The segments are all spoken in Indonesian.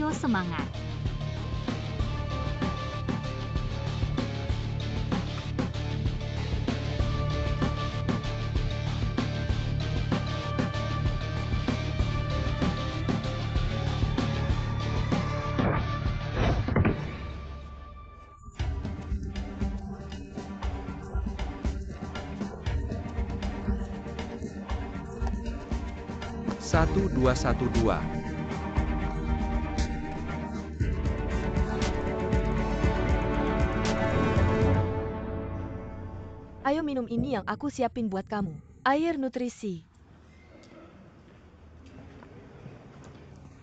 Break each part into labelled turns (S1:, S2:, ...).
S1: Ayo semangat.
S2: Satu dua satu dua.
S3: Ayo minum ini yang aku siapin buat kamu. Air nutrisi.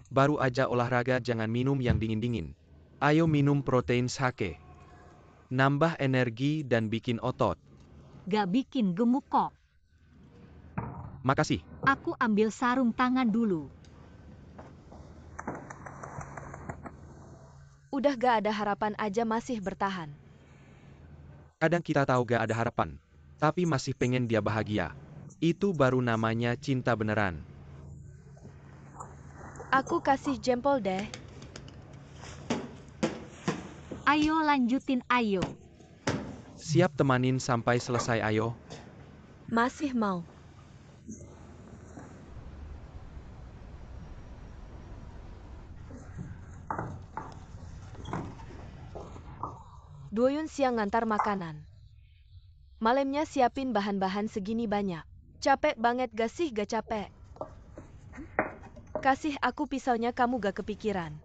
S2: Baru aja olahraga jangan minum yang dingin-dingin. Ayo minum protein sake. Nambah energi dan bikin otot.
S1: Gak bikin gemuk kok.
S2: Makasih.
S1: Aku ambil sarung tangan dulu.
S3: Udah gak ada harapan aja masih bertahan.
S2: Kadang kita tahu gak ada harapan, tapi masih pengen dia bahagia. Itu baru namanya cinta beneran.
S3: Aku kasih jempol deh.
S1: Ayo lanjutin ayo.
S2: Siap temanin sampai selesai ayo.
S3: Masih mau. Doyun siang ngantar makanan. Malamnya siapin bahan-bahan segini banyak. Capek banget gak sih? Gak capek. Kasih aku pisaunya, kamu gak kepikiran.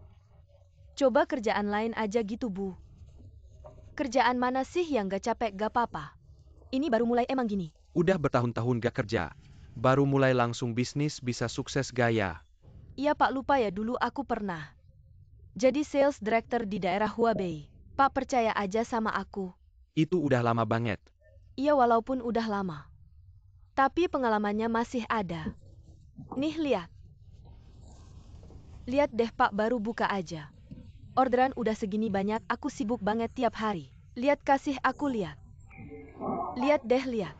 S3: Coba kerjaan lain aja gitu, Bu. Kerjaan mana sih yang gak capek? Gak apa-apa. Ini baru mulai emang gini.
S2: Udah bertahun-tahun gak kerja. Baru mulai langsung bisnis bisa sukses gaya.
S3: Iya Pak, lupa ya, dulu aku pernah jadi sales director di daerah Huabei. Pak percaya aja sama aku.
S2: Itu udah lama banget.
S3: Iya, walaupun udah lama. Tapi pengalamannya masih ada. Nih lihat. Lihat deh Pak, baru buka aja. Orderan udah segini banyak, aku sibuk banget tiap hari. Lihat, kasih aku lihat. Lihat deh, lihat.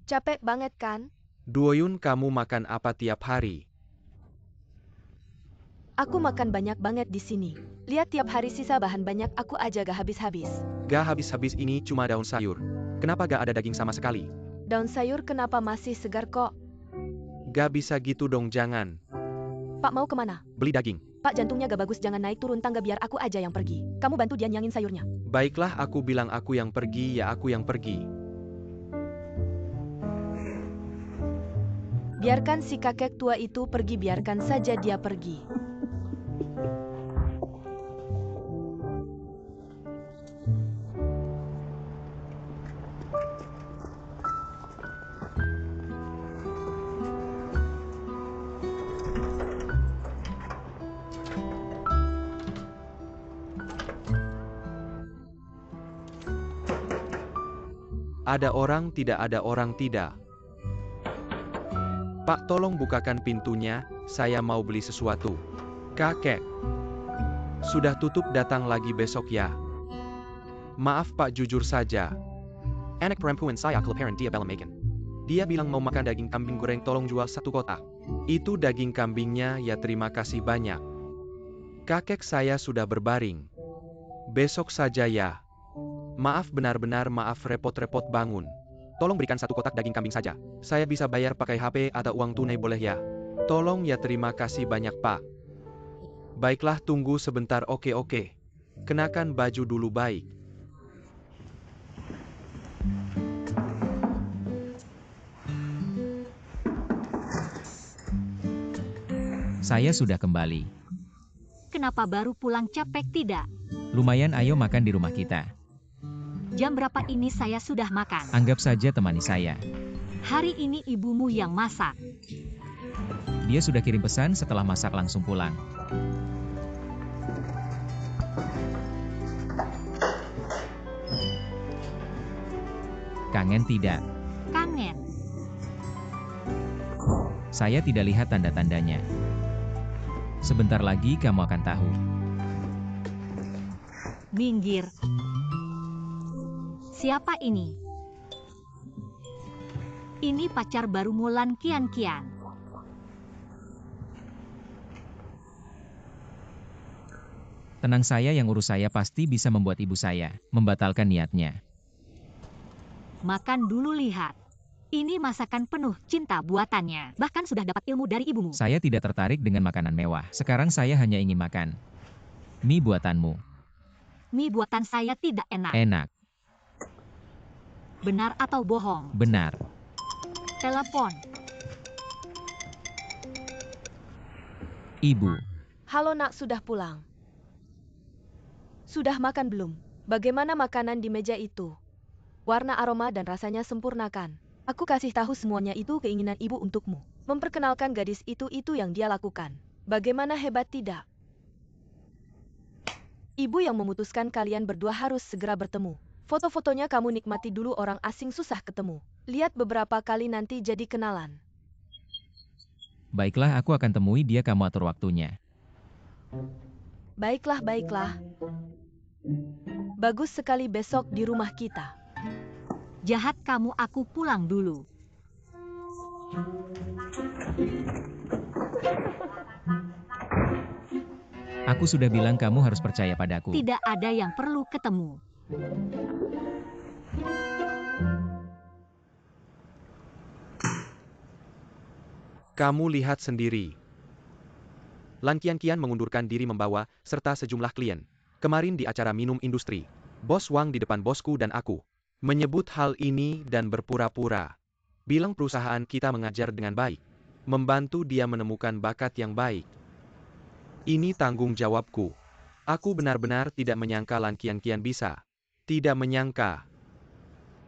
S3: Capek banget kan?
S2: Doyun, kamu makan apa tiap hari?
S3: Aku makan banyak banget di sini. Lihat, tiap hari sisa bahan banyak, aku aja gak habis-habis.
S2: Gak habis-habis, ini cuma daun sayur. Kenapa gak ada daging sama sekali?
S3: Daun sayur kenapa masih segar kok?
S2: Gak bisa gitu dong, jangan.
S3: Pak mau kemana?
S2: Beli daging.
S3: Pak, jantungnya gak bagus, jangan naik turun tangga, biar aku aja yang pergi. Kamu bantu dia nyangin sayurnya.
S2: Baiklah, aku bilang aku yang pergi, ya aku yang pergi.
S3: Biarkan si kakek tua itu pergi, biarkan saja dia pergi.
S2: Ada orang tidak, ada orang tidak. Pak, tolong bukakan pintunya, saya mau beli sesuatu. Kakek. Sudah tutup, datang lagi besok ya. Maaf Pak, jujur saja. Anak perempuan saya kelaparan, dia bilang makan. Dia bilang mau makan daging kambing goreng, tolong jual 1 kotak. Itu daging kambingnya, ya terima kasih banyak. Kakek saya sudah berbaring. Besok saja ya. Maaf, benar-benar maaf, repot-repot bangun. Tolong berikan 1 kotak daging kambing saja. Saya bisa bayar pakai HP atau uang tunai boleh ya? Tolong ya, terima kasih banyak Pak. Baiklah, tunggu sebentar, oke. Kenakan baju dulu, baik.
S4: Saya sudah kembali.
S1: Kenapa baru pulang, capek tidak?
S4: Lumayan, ayo makan di rumah kita.
S1: Jam berapa ini? Saya sudah makan.
S4: Anggap saja temani saya.
S1: Hari ini ibumu yang masak.
S4: Dia sudah kirim pesan, setelah masak langsung pulang. Kangen tidak?
S1: Kangen.
S4: Saya tidak lihat tanda-tandanya. Sebentar lagi kamu akan tahu.
S1: Minggir. Siapa ini? Ini pacar baru Mulan, Kian.
S4: Tenang, saya yang urus, saya pasti bisa membuat ibu saya membatalkan niatnya.
S1: Makan dulu lihat. Ini masakan penuh cinta buatannya. Bahkan sudah dapat ilmu dari ibumu.
S4: Saya tidak tertarik dengan makanan mewah. Sekarang saya hanya ingin makan mie buatanmu.
S1: Mie buatan saya tidak enak.
S4: Enak.
S1: Benar atau bohong?
S4: Benar.
S1: Telepon.
S4: Ibu.
S3: Halo nak, sudah pulang? Sudah makan belum? Bagaimana makanan di meja itu? Warna, aroma dan rasanya sempurnakan. Aku kasih tahu semuanya, itu keinginan ibu untukmu. Memperkenalkan gadis itu yang dia lakukan. Bagaimana hebat tidak? Ibu yang memutuskan kalian berdua harus segera bertemu. Foto-fotonya kamu nikmati dulu, orang asing susah ketemu. Lihat beberapa kali nanti jadi kenalan.
S4: Baiklah, aku akan temui dia, kamu atur waktunya.
S3: Baiklah, baiklah. Bagus sekali, besok di rumah kita.
S1: Jahat kamu, aku pulang dulu.
S4: Aku sudah bilang kamu harus percaya padaku.
S1: Tidak ada yang perlu ketemu.
S2: Kamu lihat sendiri. Lan Qianqian mengundurkan diri membawa serta sejumlah klien. Kemarin di acara minum industri, Bos Wang di depan bosku dan aku menyebut hal ini dan berpura-pura bilang perusahaan kita mengajar dengan baik, membantu dia menemukan bakat yang baik. Ini tanggung jawabku. Aku benar-benar tidak menyangka Lan Qianqian bisa. Tidak menyangka.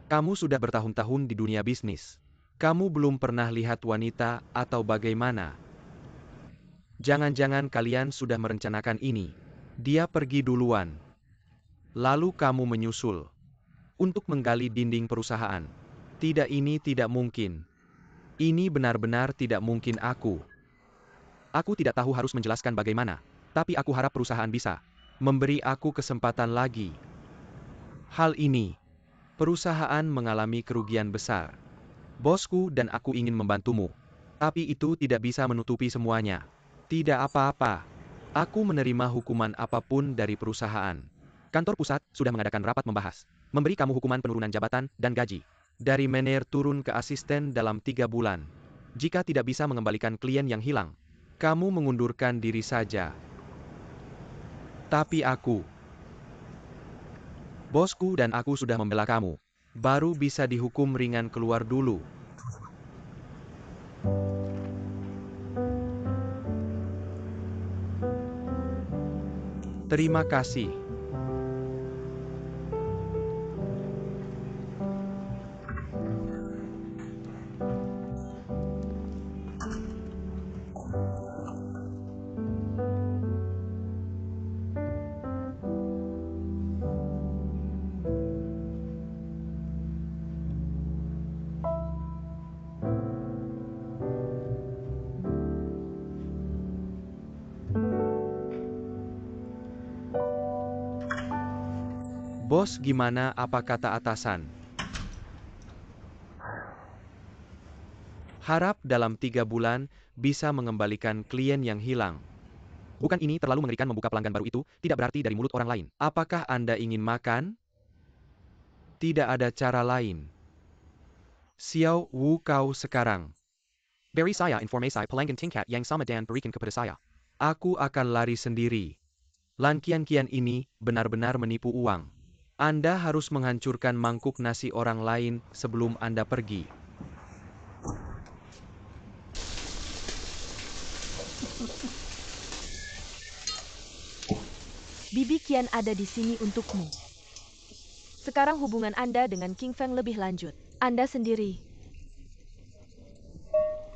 S2: Kamu sudah bertahun-tahun di dunia bisnis. Kamu belum pernah lihat wanita atau bagaimana? Jangan-jangan kalian sudah merencanakan ini. Dia pergi duluan. Lalu kamu menyusul. Untuk menggali dinding perusahaan. Tidak, ini tidak mungkin. Ini benar-benar tidak mungkin. Aku tidak tahu harus menjelaskan bagaimana. Tapi aku harap perusahaan bisa memberi aku kesempatan lagi. Hal ini, perusahaan mengalami kerugian besar. Bosku dan aku ingin membantumu. Tapi itu tidak bisa menutupi semuanya. Tidak apa-apa. Aku menerima hukuman apapun dari perusahaan. Kantor pusat sudah mengadakan rapat membahas. Memberi kamu hukuman penurunan jabatan dan gaji. Dari manajer turun ke asisten dalam 3 bulan. Jika tidak bisa mengembalikan klien yang hilang, kamu mengundurkan diri saja. Tapi bosku dan aku sudah membela kamu. Baru bisa dihukum ringan, keluar dulu. Terima kasih. Bos, gimana, apa kata atasan? Harap dalam 3 bulan bisa mengembalikan klien yang hilang. Bukan ini terlalu mengerikan membuka pelanggan baru itu, tidak berarti dari mulut orang lain. Apakah Anda ingin makan? Tidak ada cara lain. Xiao Wu, kau sekarang. Beri saya informasi pelanggan tingkat yang sama dan berikan kepada saya. Aku akan lari sendiri. Lan Qianqian ini benar-benar menipu uang. Anda harus menghancurkan mangkuk nasi orang lain sebelum Anda pergi.
S3: Bibi Qian ada di sini untukmu. Sekarang hubungan Anda dengan King Feng lebih lanjut. Anda sendiri.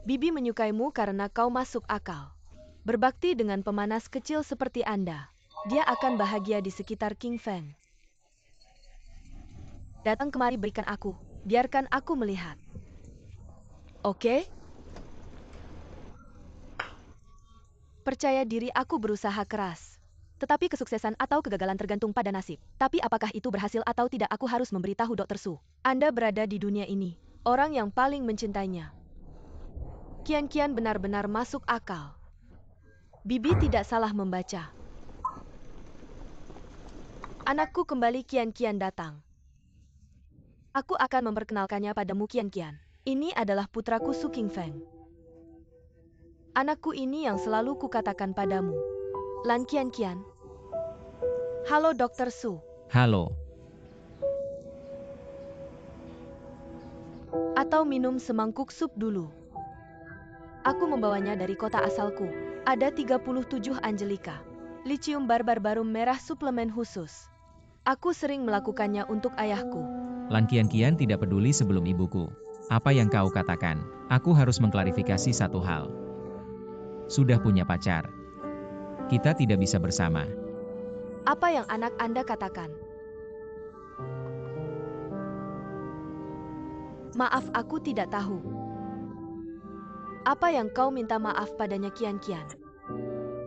S3: Bibi menyukaimu karena kau masuk akal. Berbakti dengan pemanas kecil seperti Anda. Dia akan bahagia di sekitar King Feng. Datang kemari, berikan aku. Biarkan aku melihat. Oke? Percaya diri, aku berusaha keras. Tetapi kesuksesan atau kegagalan tergantung pada nasib. Tapi apakah itu berhasil atau tidak, aku harus memberitahu Dr. Su. Anda berada di dunia ini. Orang yang paling mencintainya. Qianqian benar-benar masuk akal. Bibi tidak salah membaca. Anakku kembali Kian datang. Aku akan memperkenalkannya padamu Kian. Ini adalah putraku Su Qingfeng. Anakku ini yang selalu kukatakan padamu. Lan Kian. Halo Dr. Su.
S4: Halo.
S3: Atau minum semangkuk sup dulu. Aku membawanya dari kota asalku. Ada 37 Angelica. Lithium barbarum merah suplemen khusus. Aku sering melakukannya untuk ayahku.
S4: Lan Kian tidak peduli sebelum ibuku. Apa yang kau katakan? Aku harus mengklarifikasi satu hal. Sudah punya pacar. Kita tidak bisa bersama.
S3: Apa yang anak Anda katakan? Maaf, aku tidak tahu. Apa yang kau minta maaf padanya Kian?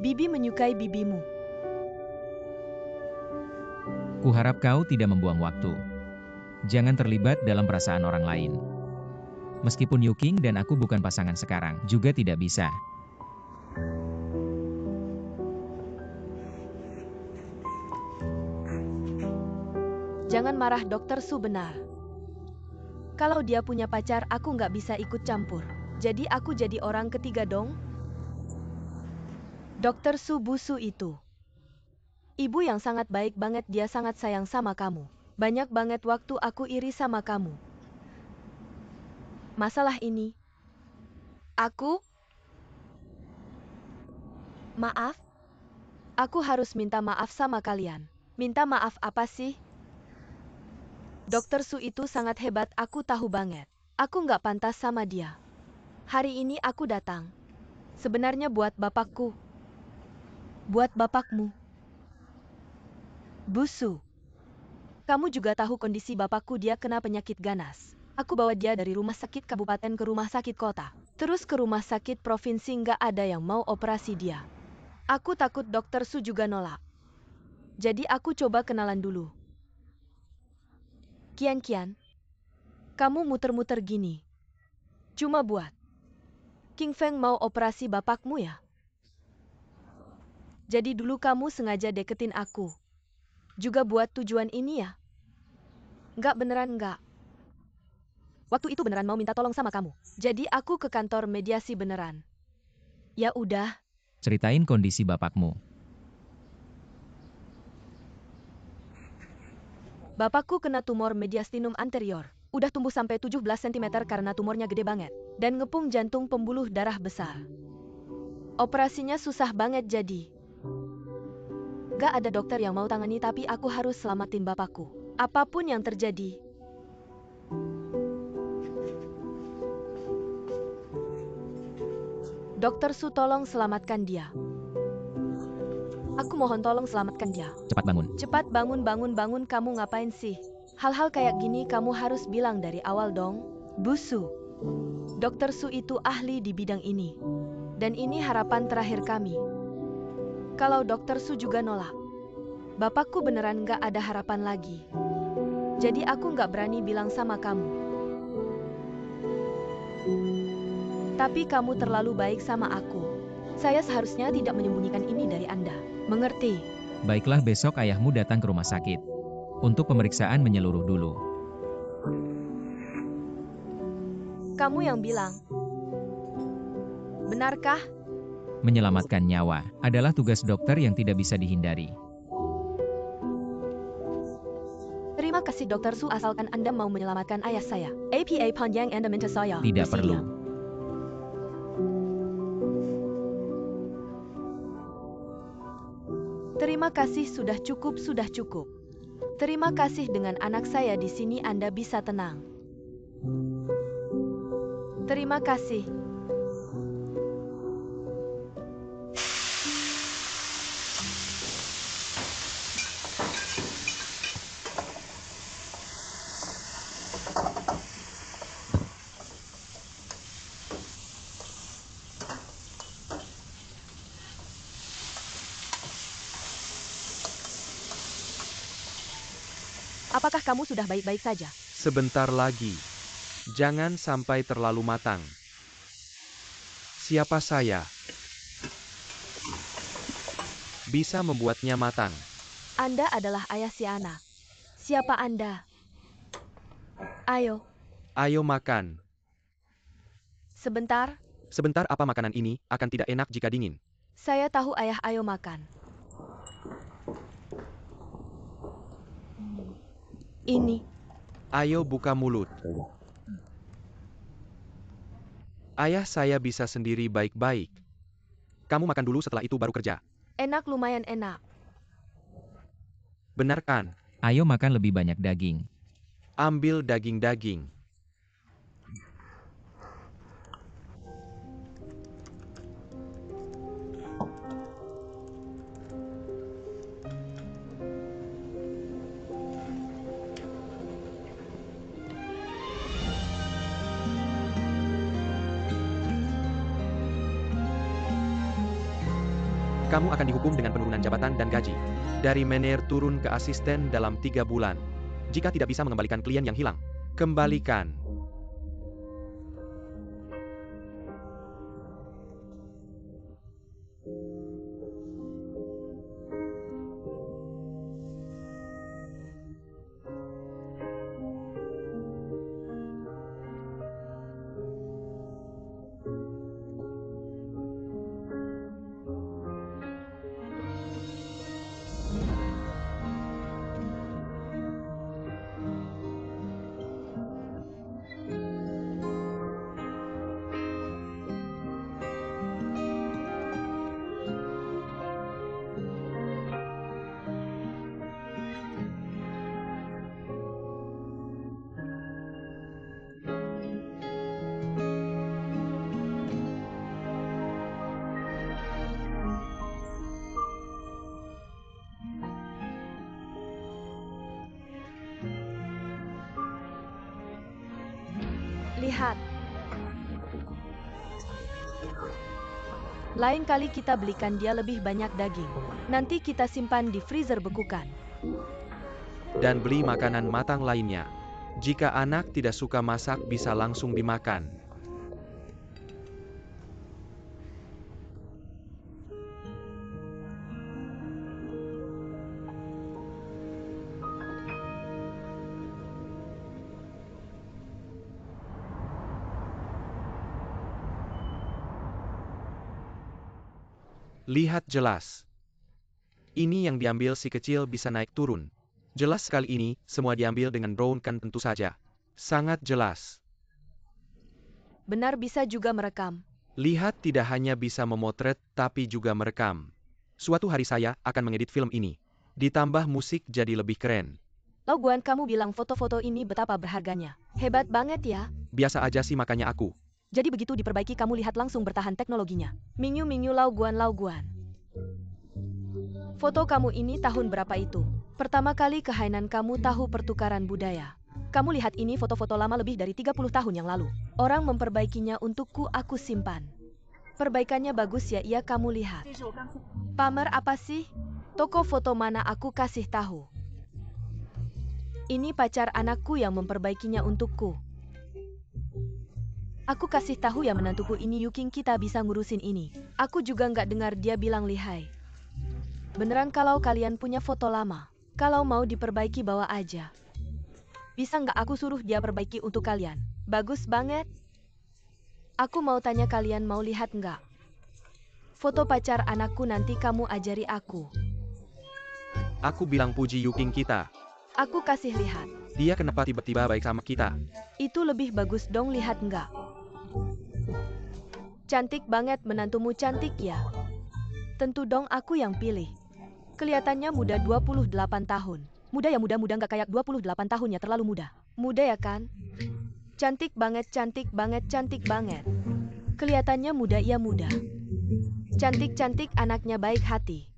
S3: Bibi menyukai bibimu.
S4: Kuharap kau tidak membuang waktu. Jangan terlibat dalam perasaan orang lain. Meskipun Yuking dan aku bukan pasangan sekarang, juga tidak bisa.
S3: Jangan marah, Dr. Su benar. Kalau dia punya pacar, aku nggak bisa ikut campur. Jadi aku jadi orang ketiga dong? Dr. Su Busu itu. Ibu yang sangat baik banget, dia sangat sayang sama kamu. Banyak banget waktu aku iri sama kamu. Masalah ini. Maaf? Aku harus minta maaf sama kalian. Minta maaf apa sih? Dr. Su itu sangat hebat, aku tahu banget. Aku nggak pantas sama dia. Hari ini aku datang. Sebenarnya buat bapakku. Buat bapakmu. Busu. Kamu juga tahu kondisi bapakku, dia kena penyakit ganas. Aku bawa dia dari rumah sakit kabupaten ke rumah sakit kota. Terus ke rumah sakit provinsi, nggak ada yang mau operasi dia. Aku takut Dr. Su juga nolak. Jadi aku coba kenalan dulu. Kian, kamu muter-muter gini. Cuma buat Qingfeng mau operasi bapakmu ya? Jadi dulu kamu sengaja deketin aku. Juga buat tujuan ini ya? Nggak, beneran nggak. Waktu itu beneran mau minta tolong sama kamu. Jadi aku ke kantor mediasi beneran. Ya udah.
S4: Ceritain kondisi bapakmu.
S3: Bapakku kena tumor mediastinum anterior. Udah tumbuh sampai 17 cm karena tumornya gede banget. Dan ngepung jantung pembuluh darah besar. Operasinya susah banget jadi. Gak ada dokter yang mau tangani, tapi aku harus selamatin bapakku. Apapun yang terjadi. Dokter Su, tolong selamatkan dia. Aku mohon tolong selamatkan dia.
S4: Cepat bangun.
S3: Cepat bangun, kamu ngapain sih? Hal-hal kayak gini kamu harus bilang dari awal dong. Busu. Dokter Su itu ahli di bidang ini. Dan ini harapan terakhir kami. Kalau Dokter Su juga nolak, bapakku beneran gak ada harapan lagi. Jadi aku gak berani bilang sama kamu. Tapi kamu terlalu baik sama aku. Saya seharusnya tidak menyembunyikan ini dari Anda. Mengerti?
S4: Baiklah, besok ayahmu datang ke rumah sakit. Untuk pemeriksaan menyeluruh dulu.
S3: Kamu yang bilang. Benarkah?
S4: Menyelamatkan nyawa adalah tugas dokter yang tidak bisa dihindari.
S3: Terima kasih Dokter Su, asalkan Anda mau menyelamatkan ayah saya. APA Panjang Anda minta saya.
S4: Tidak
S3: bersedia.
S4: perlu.
S3: Terima kasih, sudah cukup. Terima kasih, dengan anak saya di sini Anda bisa tenang. Terima kasih. Apakah kamu sudah baik-baik saja?
S2: Sebentar lagi. Jangan sampai terlalu matang. Siapa saya? Bisa membuatnya matang.
S3: Anda adalah ayah si anak. Siapa Anda? Ayo,
S2: Ayo makan.
S3: sebentar.
S2: Sebentar, apa makanan ini akan tidak enak jika dingin.
S3: Saya tahu ayah, ayo makan. Ini,
S2: Ayo buka mulut. Ayah saya bisa sendiri baik-baik. Kamu makan dulu, setelah itu baru kerja.
S3: enak, lumayan enak.
S2: Benar kan?
S4: Ayo makan lebih banyak daging.
S2: Ambil daging-daging. Kamu akan dihukum dengan penurunan jabatan dan gaji. Dari manajer turun ke asisten dalam 3 bulan. Jika tidak bisa mengembalikan klien yang hilang, kembalikan.
S3: Lihat. Lain kali kita belikan dia lebih banyak daging. Nanti kita simpan di freezer bekukan.
S2: Dan beli makanan matang lainnya. Jika anak tidak suka masak, bisa langsung dimakan. Lihat jelas. Ini yang diambil si kecil bisa naik turun. Jelas sekali ini, semua diambil dengan drone kan tentu saja. Sangat jelas.
S3: Benar, bisa juga merekam.
S2: Lihat, tidak hanya bisa memotret, tapi juga merekam. Suatu hari saya akan mengedit film ini. Ditambah musik jadi lebih keren.
S3: Lau Guan, kamu bilang foto-foto ini betapa berharganya. Hebat banget ya.
S2: Biasa aja sih, makanya aku.
S3: Jadi begitu diperbaiki kamu lihat langsung bertahan teknologinya. Mingyu Lau Guan, Lau Guan. Foto kamu ini tahun berapa itu? Pertama kali ke Hainan kamu tahu pertukaran budaya. Kamu lihat ini foto-foto lama lebih dari 30 tahun yang lalu. Orang memperbaikinya untukku, aku simpan. Perbaikannya bagus ya, iya kamu lihat. Pamer apa sih? Toko foto mana, aku kasih tahu. Ini pacar anakku yang memperbaikinya untukku. Aku kasih tahu ya menantuku ini, Yuking, kita bisa ngurusin ini. Aku juga nggak dengar dia bilang lihai. Beneran kalau kalian punya foto lama. Kalau mau diperbaiki bawa aja. Bisa nggak aku suruh dia perbaiki untuk kalian? Bagus banget. Aku mau tanya kalian mau lihat nggak? Foto pacar anakku, nanti kamu ajari aku.
S2: Aku bilang puji Yuking kita.
S3: Aku kasih lihat.
S2: Dia kenapa tiba-tiba baik sama kita?
S3: Itu lebih bagus dong, lihat nggak? Cantik banget, menantumu cantik ya? Tentu dong aku yang pilih. Kelihatannya muda 28 tahun. Muda ya, muda-muda nggak kayak 28 tahunnya, terlalu muda. Muda ya kan? Cantik banget, cantik banget, cantik banget. Kelihatannya muda, iya muda. Cantik-cantik, anaknya baik hati.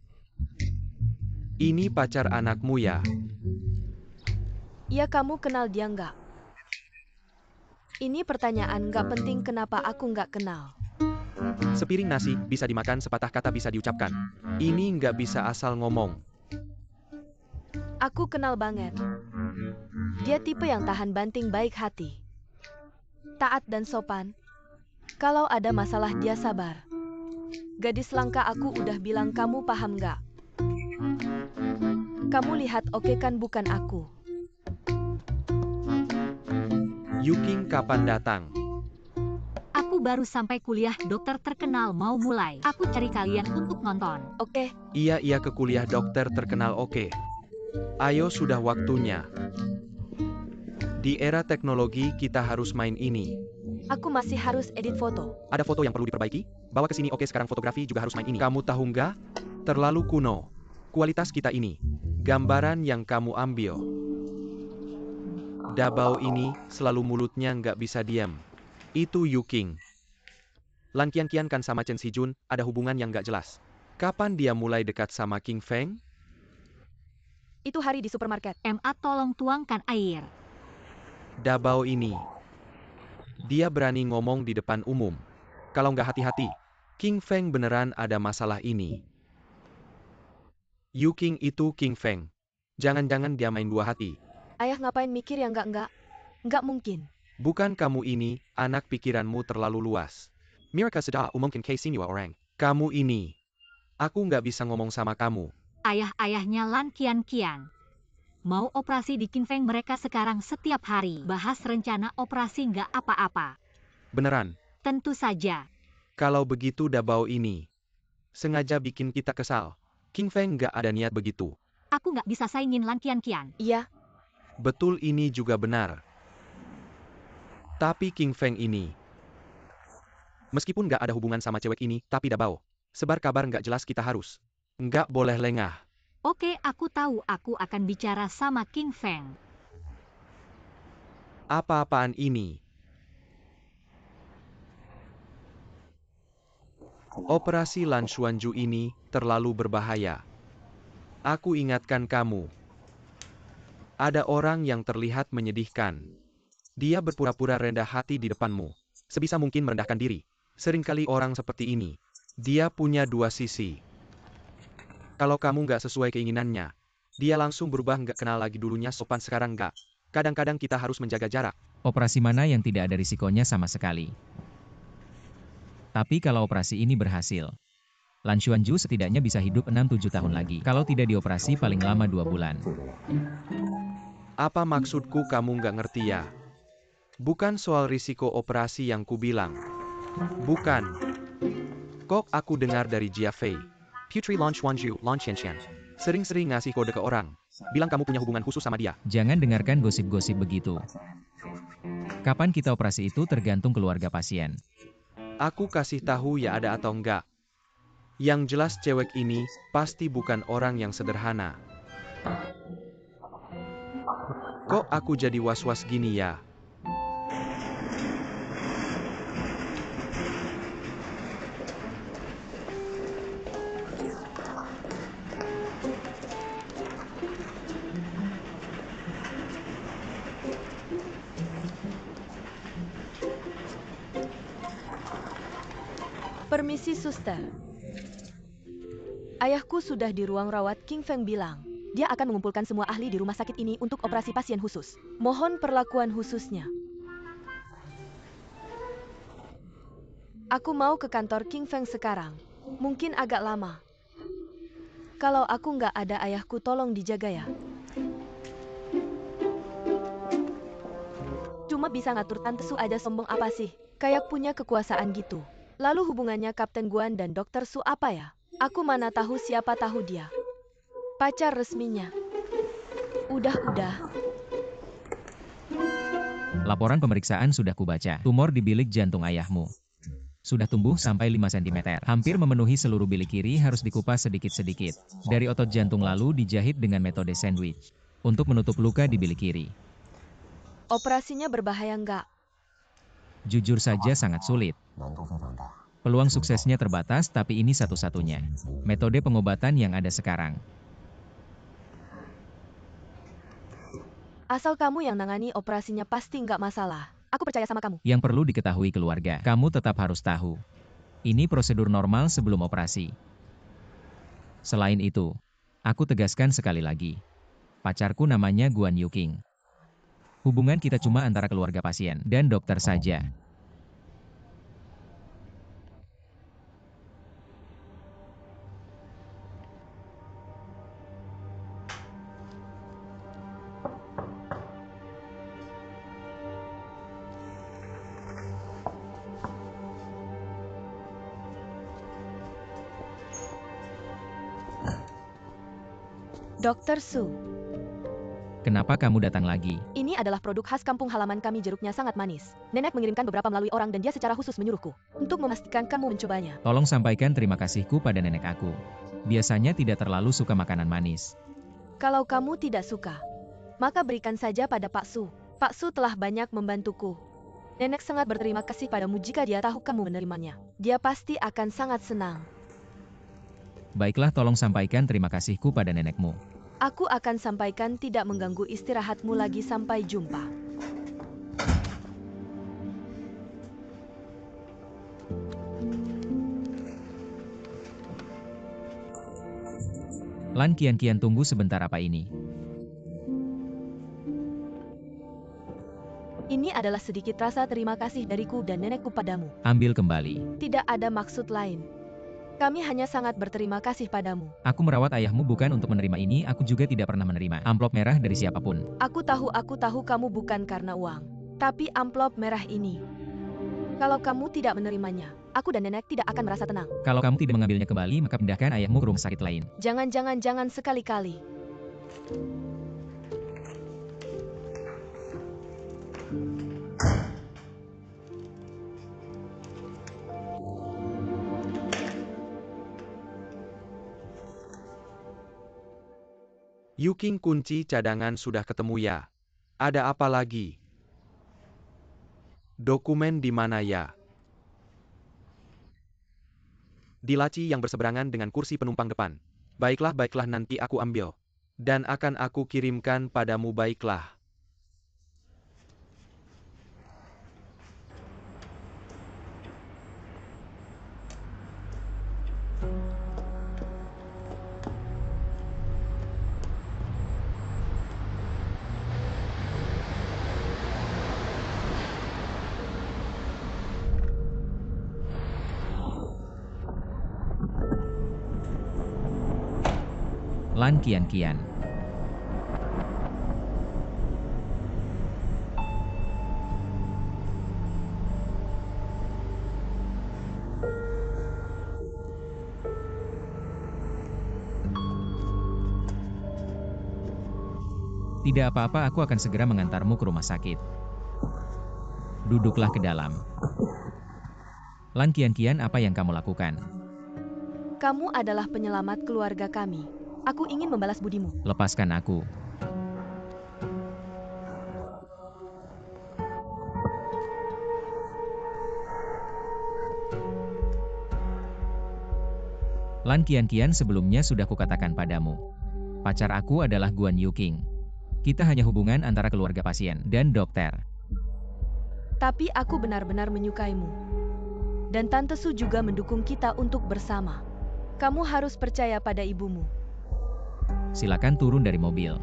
S2: Ini pacar anakmu ya?
S3: Iya, kamu kenal dia nggak? Ini pertanyaan nggak penting, kenapa aku nggak kenal?
S2: Sepiring nasi bisa dimakan, sepatah kata bisa diucapkan. Ini nggak bisa asal ngomong.
S3: Aku kenal banget. Dia tipe yang tahan banting, baik hati. Taat dan sopan. Kalau ada masalah dia sabar. Gadis langka, aku udah bilang, kamu paham nggak? Kamu lihat oke kan bukan aku.
S2: Yuking kapan datang?
S1: Aku baru sampai kuliah dokter terkenal mau mulai. Aku cari kalian untuk nonton.
S3: Oke,
S2: Iya ke kuliah dokter terkenal oke. Ayo sudah waktunya. Di era teknologi kita harus main ini.
S3: aku masih harus edit foto.
S2: Ada foto yang perlu diperbaiki? Bawa ke sini oke sekarang fotografi juga harus main ini. Kamu tahu nggak? Terlalu kuno. Kualitas kita ini. Gambaran yang kamu ambil. Dabao ini selalu mulutnya nggak bisa diam. Itu Yuking. Lan Qian kan sama Chen Sijun ada hubungan yang nggak jelas. Kapan dia mulai dekat sama King Feng?
S3: Itu hari di supermarket.
S1: MA tolong tuangkan air.
S2: Dabao ini. Dia berani ngomong di depan umum. Kalau nggak hati-hati, King Feng beneran ada masalah ini. Yuking itu King Feng. Jangan-jangan dia main dua hati.
S3: Ayah ngapain mikir yang enggak? Enggak mungkin.
S2: Bukan kamu ini, anak pikiranmu terlalu luas. Mereka sudah umumkan case ini orang. Kamu ini. Aku nggak bisa ngomong sama kamu.
S1: Ayah-ayahnya Lan Qian. Mau operasi di King Feng mereka sekarang setiap hari. Bahas rencana operasi nggak apa-apa.
S2: Beneran.
S1: Tentu saja.
S2: Kalau begitu Dabao ini. Sengaja bikin kita kesal. King Feng nggak ada niat begitu.
S1: Aku nggak bisa saingin Lan Qian.
S3: Iya,
S2: Betul ini juga benar. Tapi King Feng ini. Meskipun nggak ada hubungan sama cewek ini, tapi Dabao. Sebar kabar nggak jelas kita harus. Nggak boleh lengah.
S1: Oke, aku tahu aku akan bicara sama King Feng.
S2: Apa-apaan ini? Operasi Lan Xuanju ini terlalu berbahaya. Aku ingatkan kamu. Ada orang yang terlihat menyedihkan. Dia berpura-pura rendah hati di depanmu. Sebisa mungkin merendahkan diri. Seringkali orang seperti ini. Dia punya dua sisi. Kalau kamu nggak sesuai keinginannya, dia langsung berubah nggak kenal lagi dulunya sopan sekarang nggak. Kadang-kadang kita harus menjaga jarak.
S4: Operasi mana yang tidak ada risikonya sama sekali? Tapi kalau operasi ini berhasil, Lan Xuanju setidaknya bisa hidup 6-7 tahun lagi. Kalau tidak dioperasi paling lama 2 bulan.
S2: Apa maksudku kamu nggak ngerti ya? Bukan soal risiko operasi yang kubilang. Bukan. Kok aku dengar dari Jia Fei. Putri Lan Xuanju, Lan Qianqian. Sering-sering ngasih kode ke orang. Bilang kamu punya hubungan khusus sama dia.
S4: Jangan dengarkan gosip-gosip begitu. Kapan kita operasi itu tergantung keluarga pasien.
S2: Aku kasih tahu ya ada atau enggak. Yang jelas cewek ini pasti bukan orang yang sederhana. Kok aku jadi was-was gini ya?
S3: permisi suster. Ayahku sudah di ruang rawat. King Feng bilang, dia akan mengumpulkan semua ahli di rumah sakit ini untuk operasi pasien khusus. Mohon perlakuan khususnya. Aku mau ke kantor King Feng sekarang. Mungkin agak lama. Kalau aku nggak ada ayahku tolong dijaga ya. Cuma bisa ngatur Tante Su aja sombong apa sih? Kayak punya kekuasaan gitu. Lalu hubungannya Kapten Guan dan Dokter Su apa ya? Aku mana tahu siapa tahu dia. Pacar resminya. Udah.
S4: Laporan pemeriksaan sudah kubaca. Tumor di bilik jantung ayahmu sudah tumbuh sampai 5 cm. Hampir memenuhi seluruh bilik kiri harus dikupas sedikit-sedikit. Dari otot jantung lalu dijahit dengan metode sandwich untuk menutup luka di bilik kiri.
S3: Operasinya berbahaya nggak?
S4: Jujur saja sangat sulit. Peluang suksesnya terbatas tapi ini satu-satunya metode pengobatan yang ada sekarang.
S3: Asal kamu yang nangani operasinya pasti nggak masalah. Aku percaya sama kamu.
S4: Yang perlu diketahui keluarga, kamu tetap harus tahu. Ini prosedur normal sebelum operasi. Selain itu, aku tegaskan sekali lagi. Pacarku namanya Guan Yuking. Hubungan kita cuma antara keluarga pasien dan dokter saja.
S3: Dr. Su,
S4: Kenapa kamu datang lagi?
S3: ini adalah produk khas kampung halaman kami, jeruknya sangat manis. Nenek mengirimkan beberapa melalui orang dan dia secara khusus menyuruhku untuk memastikan kamu mencobanya.
S4: Tolong sampaikan terima kasihku pada nenek aku. Biasanya tidak terlalu suka makanan manis.
S3: Kalau kamu tidak suka, maka berikan saja pada Pak Su. Pak Su telah banyak membantuku. Nenek sangat berterima kasih padamu jika dia tahu kamu menerimanya. Dia pasti akan sangat senang.
S4: Baiklah, tolong sampaikan terima kasihku pada nenekmu.
S3: Aku akan sampaikan tidak mengganggu istirahatmu lagi, sampai jumpa.
S4: Lan kian-kian tunggu sebentar, apa ini?
S3: Ini adalah sedikit rasa terima kasih dariku dan nenekku padamu.
S4: Ambil kembali.
S3: Tidak ada maksud lain. Kami hanya sangat berterima kasih padamu.
S4: Aku merawat ayahmu bukan untuk menerima ini, aku juga tidak pernah menerima amplop merah dari siapapun.
S3: Aku tahu kamu bukan karena uang. Tapi amplop merah ini. Kalau kamu tidak menerimanya, aku dan nenek tidak akan merasa tenang.
S4: Kalau kamu tidak mengambilnya kembali, maka pindahkan ayahmu ke rumah sakit lain.
S3: Jangan sekali-kali.
S2: Yuking, kunci cadangan sudah ketemu ya. Ada apa lagi? Dokumen di mana ya? Di laci yang berseberangan dengan kursi penumpang depan. Baiklah, nanti aku ambil. Dan akan aku kirimkan padamu, baiklah.
S4: Lan kian-kian. Tidak apa-apa, aku akan segera mengantarmu ke rumah sakit. Duduklah ke dalam. Lan kian-kian, apa yang kamu lakukan?
S3: Kamu adalah penyelamat keluarga kami. Aku ingin membalas budimu.
S4: Lepaskan aku. Lan kian-kian, sebelumnya sudah kukatakan padamu. Pacar aku adalah Guan Yuking. Kita hanya hubungan antara keluarga pasien dan dokter.
S3: Tapi aku benar-benar menyukaimu. Dan Tante Su juga mendukung kita untuk bersama. Kamu harus percaya pada ibumu.
S4: Silakan turun dari mobil.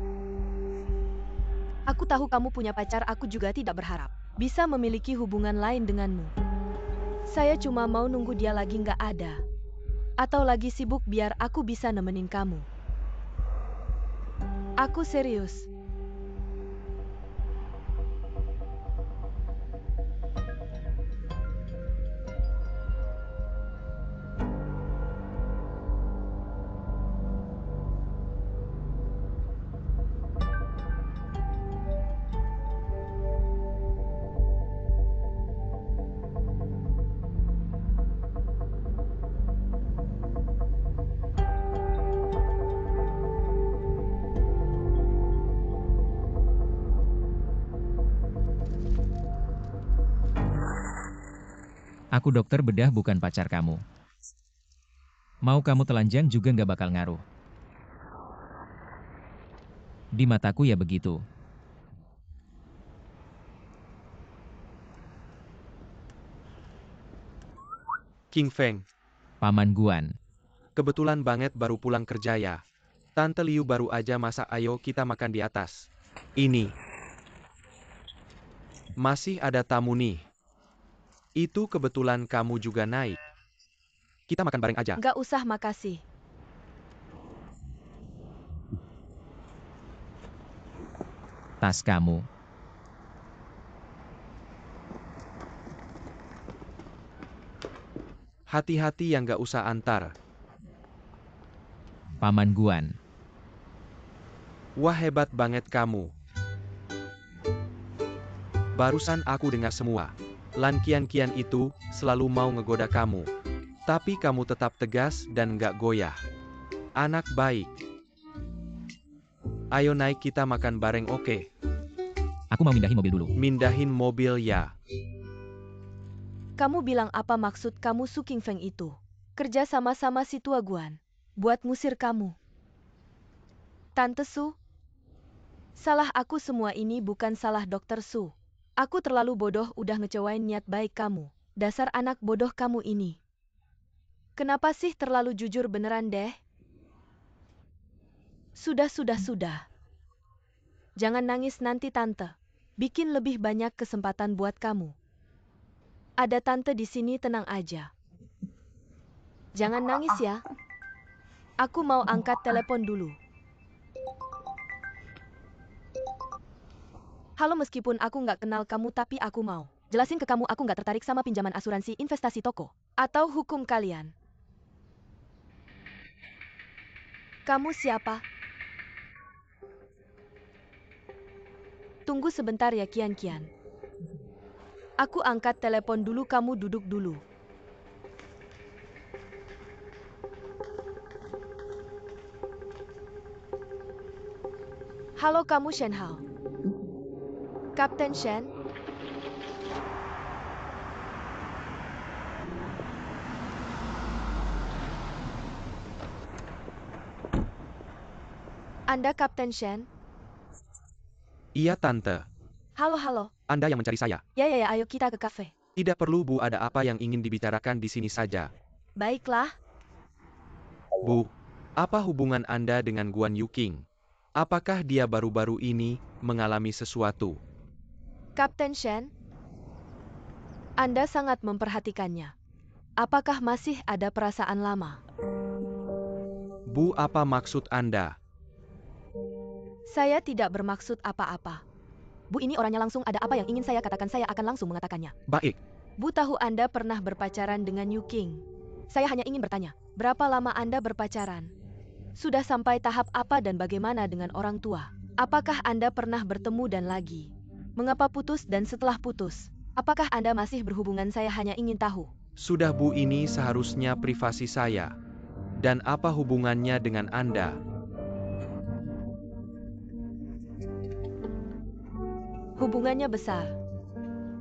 S3: Aku tahu kamu punya pacar, aku juga tidak berharap bisa memiliki hubungan lain denganmu. Saya cuma mau nunggu dia lagi nggak ada. Atau lagi sibuk biar aku bisa nemenin kamu. Aku serius.
S4: Aku dokter bedah, bukan pacar kamu. Mau kamu telanjang juga nggak bakal ngaruh. Di mataku ya begitu.
S2: King Feng,
S4: Paman Guan.
S2: kebetulan banget baru pulang kerja ya. Tante Liu baru aja masak, ayo kita makan di atas. Ini. Masih ada tamu nih. Itu kebetulan kamu juga naik. Kita makan bareng aja.
S3: Nggak usah, makasih.
S4: Tas kamu.
S2: Hati-hati yang nggak usah antar.
S4: Paman Guan.
S2: Wah, hebat banget kamu. Barusan aku dengar semua. Lan Qianqian itu selalu mau ngegoda kamu. Tapi kamu tetap tegas dan nggak goyah. Anak baik. Ayo naik kita makan bareng, oke?
S4: Aku mau mindahin mobil dulu.
S2: Mindahin mobil ya.
S3: Kamu bilang apa maksud kamu Su Qingfeng itu? Kerja sama-sama si tua Guan. Buat ngusir kamu. Tante Su. Salah aku semua ini bukan salah Dokter Su. Aku terlalu bodoh udah ngecewain niat baik kamu. Dasar anak bodoh kamu ini. Kenapa sih terlalu jujur beneran deh? Sudah. Jangan nangis nanti tante. Bikin lebih banyak kesempatan buat kamu. Ada tante di sini, tenang aja. Jangan nangis ya. Aku mau angkat telepon dulu. Halo, meskipun aku nggak kenal kamu tapi aku mau jelasin ke kamu aku nggak tertarik sama pinjaman asuransi investasi toko. Atau hukum kalian. Kamu siapa? Tunggu sebentar ya Qianqian. Aku angkat telepon dulu, kamu duduk dulu. Halo, kamu Shen Hao. Kapten Shen? Anda Kapten Shen?
S2: Iya tante.
S3: Halo.
S2: Anda yang mencari saya.
S3: Ya, ayo kita ke kafe.
S2: Tidak perlu Bu, ada apa yang ingin dibicarakan di sini saja.
S3: Baiklah.
S2: Bu, apa hubungan Anda dengan Guan Yuqing? Apakah dia baru-baru ini mengalami sesuatu?
S3: Kapten Shen? Anda sangat memperhatikannya. Apakah masih ada perasaan lama?
S2: Bu, apa maksud Anda?
S3: Saya tidak bermaksud apa-apa. Bu, ini orangnya langsung, ada apa yang ingin saya katakan, saya akan langsung mengatakannya.
S2: Baik.
S3: Bu tahu Anda pernah berpacaran dengan Yuqing. Saya hanya ingin bertanya, berapa lama Anda berpacaran? Sudah sampai tahap apa dan bagaimana dengan orang tua? Apakah Anda pernah bertemu dan lagi? Mengapa putus dan setelah putus? Apakah Anda masih berhubungan? Saya hanya ingin tahu.
S2: Sudah Bu, ini seharusnya privasi saya. Dan apa hubungannya dengan Anda?
S3: Hubungannya besar.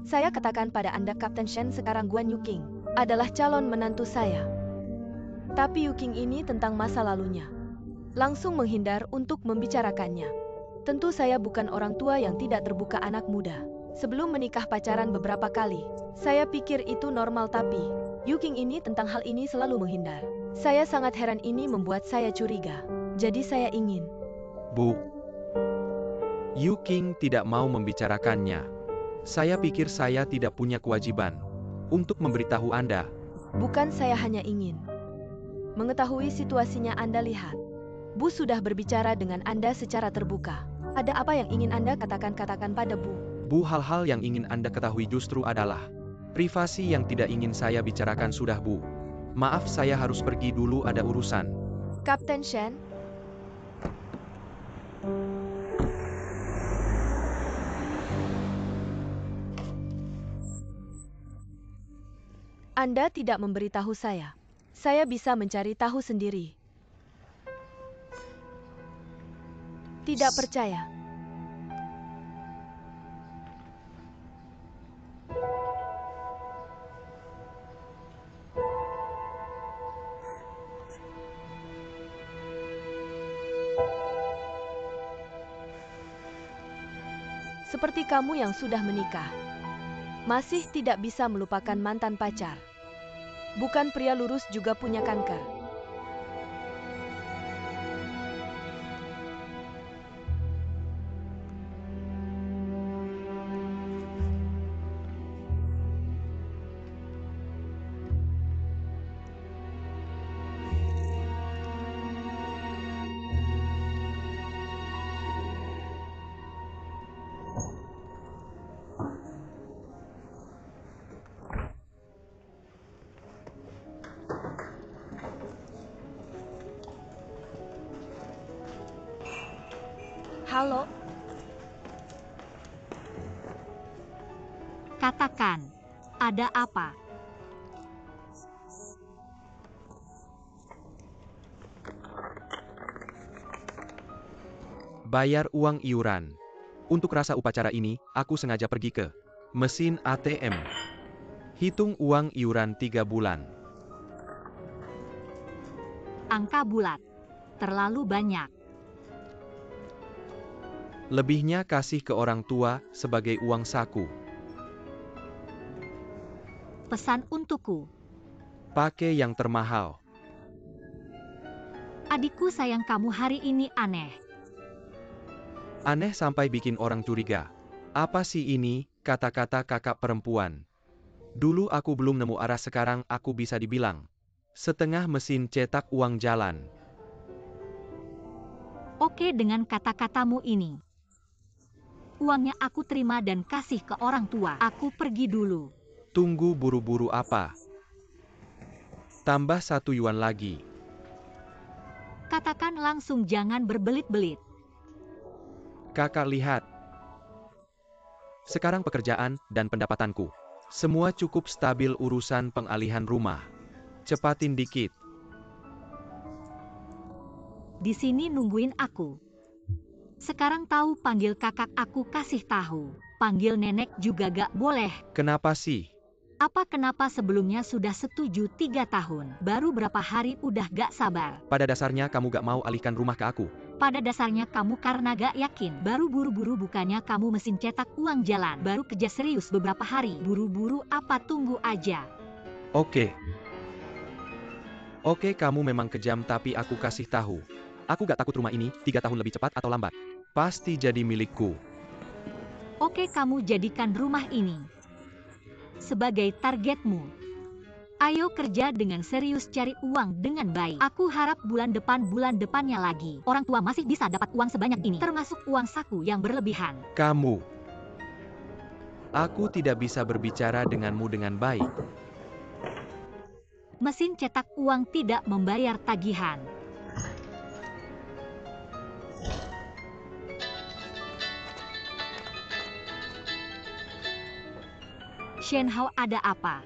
S3: Saya katakan pada Anda Kapten Shen, sekarang Guan Yuqing adalah calon menantu saya. Tapi Yuqing ini tentang masa lalunya. Langsung menghindar untuk membicarakannya. Tentu saya bukan orang tua yang tidak terbuka anak muda. Sebelum menikah pacaran beberapa kali. Saya pikir itu normal tapi Yuqing ini tentang hal ini selalu menghindar. Saya sangat heran, ini membuat saya curiga. Jadi saya ingin.
S2: Bu, Yuqing tidak mau membicarakannya. Saya pikir saya tidak punya kewajiban untuk memberitahu Anda.
S3: Bukan, saya hanya ingin mengetahui situasinya. Anda lihat, Bu sudah berbicara dengan Anda secara terbuka. Ada apa yang ingin Anda katakan pada Bu?
S2: Bu, hal-hal yang ingin Anda ketahui justru adalah privasi yang tidak ingin saya bicarakan. Sudah Bu. Maaf, saya harus pergi dulu, ada urusan.
S3: Kapten Shen? Anda tidak memberitahu saya. Saya bisa mencari tahu sendiri. Tidak percaya. Seperti kamu yang sudah menikah, masih tidak bisa melupakan mantan pacar. Bukan pria lurus juga punya kanker. Halo,
S1: Katakan, ada apa?
S2: Bayar uang iuran. Untuk rasa upacara ini, aku sengaja pergi ke mesin ATM. Hitung uang iuran 3 bulan.
S1: Angka bulat. Terlalu banyak.
S2: Lebihnya kasih ke orang tua sebagai uang saku.
S1: Pesan untukku.
S2: Pakai yang termahal.
S1: Adikku sayang kamu hari ini aneh.
S2: Aneh sampai bikin orang curiga. Apa sih ini, kata-kata kakak perempuan. Dulu aku belum nemu arah, sekarang aku bisa dibilang setengah mesin cetak uang jalan.
S1: Oke dengan kata-katamu ini. Uangnya aku terima dan kasih ke orang tua. Aku pergi dulu.
S2: Tunggu, buru-buru apa? Tambah 1 yuan lagi.
S1: Katakan langsung, jangan berbelit-belit.
S2: Kakak lihat. Sekarang pekerjaan dan pendapatanku. Semua cukup stabil, urusan pengalihan rumah. Cepatin dikit.
S1: Di sini nungguin aku. Sekarang tahu panggil kakak, aku kasih tahu. Panggil nenek juga gak boleh.
S2: Kenapa sih?
S1: Apa kenapa sebelumnya sudah setuju 3 tahun. Baru berapa hari udah gak sabar.
S2: Pada dasarnya kamu gak mau alihkan rumah ke aku.
S1: Pada dasarnya kamu karena gak yakin. Baru buru-buru, bukannya kamu mesin cetak uang jalan. Baru kerja serius beberapa hari. Buru-buru apa, tunggu aja.
S2: Oke. Oke, kamu memang kejam, tapi aku kasih tahu. Aku gak takut rumah ini 3 tahun lebih cepat atau lambat pasti jadi milikku.
S1: Oke, kamu jadikan rumah ini sebagai targetmu. Ayo kerja dengan serius, cari uang dengan baik. Aku harap bulan depannya lagi orang tua masih bisa dapat uang sebanyak ini, termasuk uang saku yang berlebihan.
S2: Kamu. Aku tidak bisa berbicara denganmu dengan baik.
S1: Mesin cetak uang tidak membayar tagihan. Shenhao, ada apa?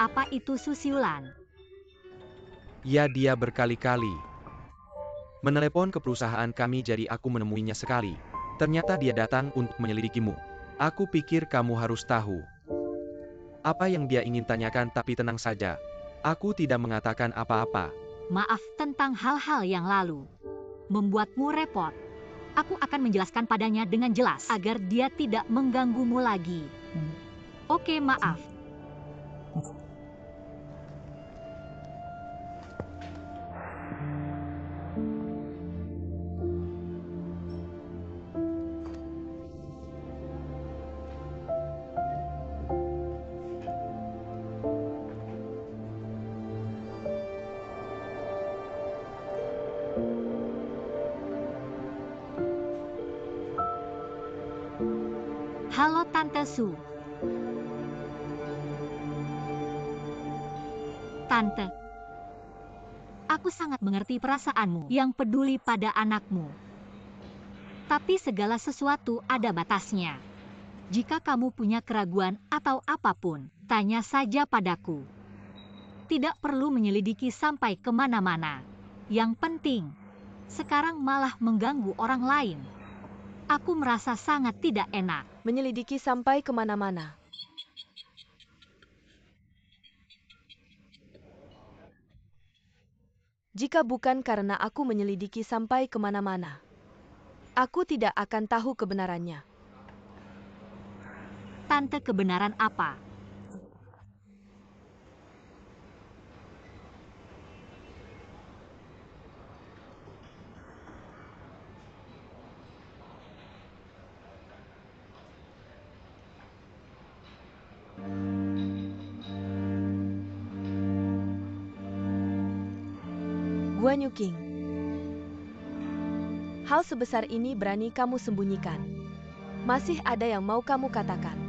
S1: Apa itu susulan?
S2: Ya, dia berkali-kali menelepon ke perusahaan kami, jadi aku menemuinya sekali. Ternyata dia datang untuk menyelidikimu. Aku pikir kamu harus tahu apa yang dia ingin tanyakan, tapi tenang saja. Aku tidak mengatakan apa-apa.
S1: Maaf tentang hal-hal yang lalu membuatmu repot. Aku akan menjelaskan padanya dengan jelas agar dia tidak mengganggumu lagi. Oke, maaf. Halo Tante Su. Tante, aku sangat mengerti perasaanmu yang peduli pada anakmu. Tapi segala sesuatu ada batasnya. Jika kamu punya keraguan atau apapun, tanya saja padaku. Tidak perlu menyelidiki sampai kemana-mana. Yang penting, sekarang malah mengganggu orang lain. Aku merasa sangat tidak enak.
S3: menyelidiki sampai kemana-mana. Jika bukan karena aku menyelidiki sampai kemana-mana, aku tidak akan tahu kebenarannya.
S1: Tante, kebenaran apa?
S3: Guan Yuqing, hal sebesar ini berani kamu sembunyikan. Masih ada yang mau kamu katakan?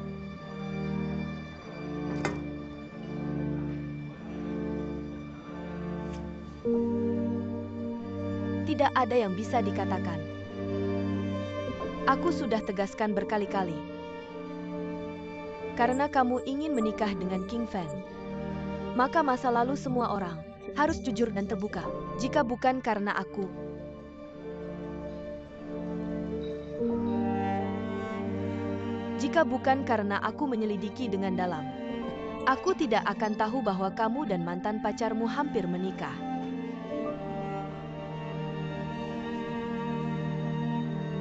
S3: Tidak ada yang bisa dikatakan. Aku sudah tegaskan berkali-kali. Karena kamu ingin menikah dengan King Fan, maka masa lalu semua orang harus jujur dan terbuka. Jika bukan karena aku, menyelidiki dengan dalam, aku tidak akan tahu bahwa kamu dan mantan pacarmu hampir menikah.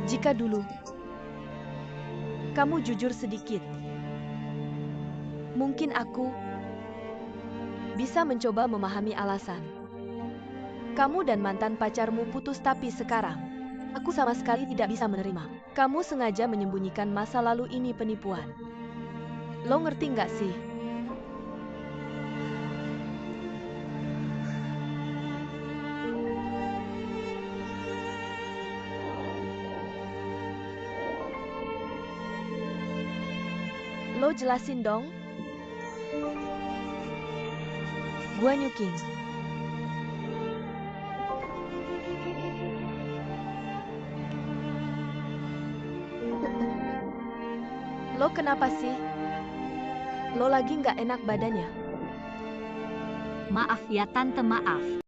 S3: Jika dulu kamu jujur sedikit, mungkin aku bisa mencoba memahami alasan kamu dan mantan pacarmu putus, tapi sekarang aku sama sekali tidak bisa menerima. Kamu sengaja menyembunyikan masa lalu ini penipuan. Lo ngerti nggak sih? Lo jelasin dong. Guan Yu King. Lo kenapa sih? Lo lagi nggak enak badannya?
S1: Maaf ya tante, maaf.